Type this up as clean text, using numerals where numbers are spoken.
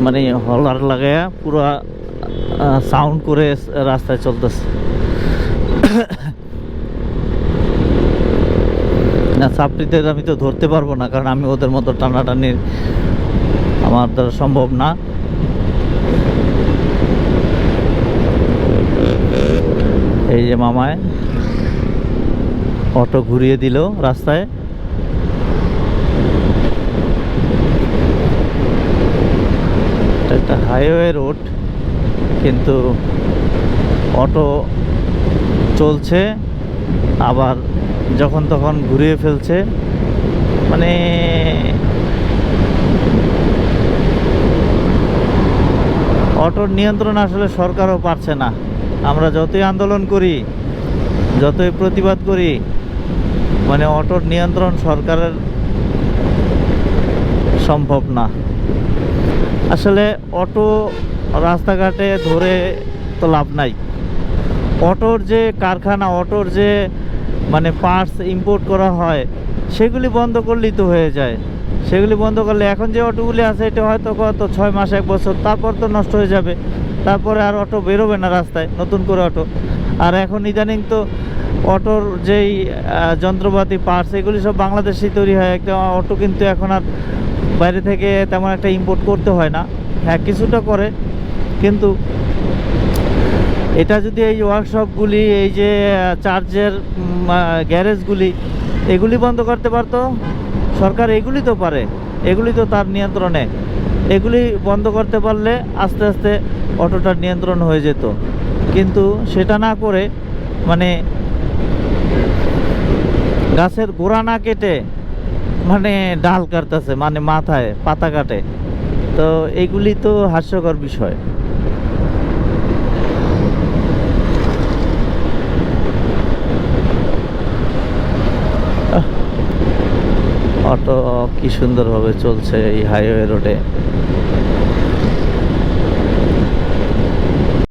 মানে হলার লাগায়া পুরো সাউন্ড করে রাস্তায় চলতেছে। না ছাত্রীদের আমি তো ধরতে পারবো না, কারণ আমি ওদের মতো টানাটানি আমার দ্বারা সম্ভব না। এই যে মামায় অটো ঘুরিয়ে দিল রাস্তায়। একটা হাইওয়ে রোড, কিন্তু অটো চলছে আবার যখন তখন ঘুরিয়ে ফেলছে। মানে অটোর নিয়ন্ত্রণ আসলে সরকারও পারছে না। আমরা যতই আন্দোলন করি, যতই প্রতিবাদ করি, মানে অটোর নিয়ন্ত্রণ সরকারের সম্ভব না। আসলে অটো রাস্তাঘাটে ধরে তো লাভ নাই। অটোর যে কারখানা, অটোর যে মানে পার্টস ইম্পোর্ট করা হয়, সেগুলি বন্ধ করলেই তো হয়ে যায়। সেগুলি বন্ধ করলে এখন যে অটোগুলি আছে এটা হয়তো কত 6 মাস 1 বছর, তারপর তো নষ্ট হয়ে যাবে। তারপরে আর অটো বেরোবে না রাস্তায়, নতুন করে অটো। আর এখন ইদানিং তো অটোর যেই যন্ত্রপাতি পার্টস, এগুলি সব বাংলাদেশেই তৈরি হয়। একটা অটো কিন্তু এখন আর বাইরে থেকে তেমন একটা ইম্পোর্ট করতে হয় না। হ্যাঁ, কিছুটা করে, কিন্তু এটা যদি এই ওয়ার্কশপগুলি, এই যে চার্জের গ্যারেজগুলি, এগুলি বন্ধ করতে পারতো সরকার। এগুলি তো পারে, এগুলি তো তার নিয়ন্ত্রণে। এগুলি বন্ধ করতে পারলে আস্তে আস্তে অটোটার নিয়ন্ত্রণ হয়ে যেত। কিন্তু সেটা না করে মানে গাছের গোড়া না কেটে মানে ডাল কাটতেছে, মানে মাথায় পাতা কাটে। তো এইগুলি তো হাস্যকর বিষয়। অটো কি সুন্দরভাবে চলছে এই হাইওয়ে রোডে।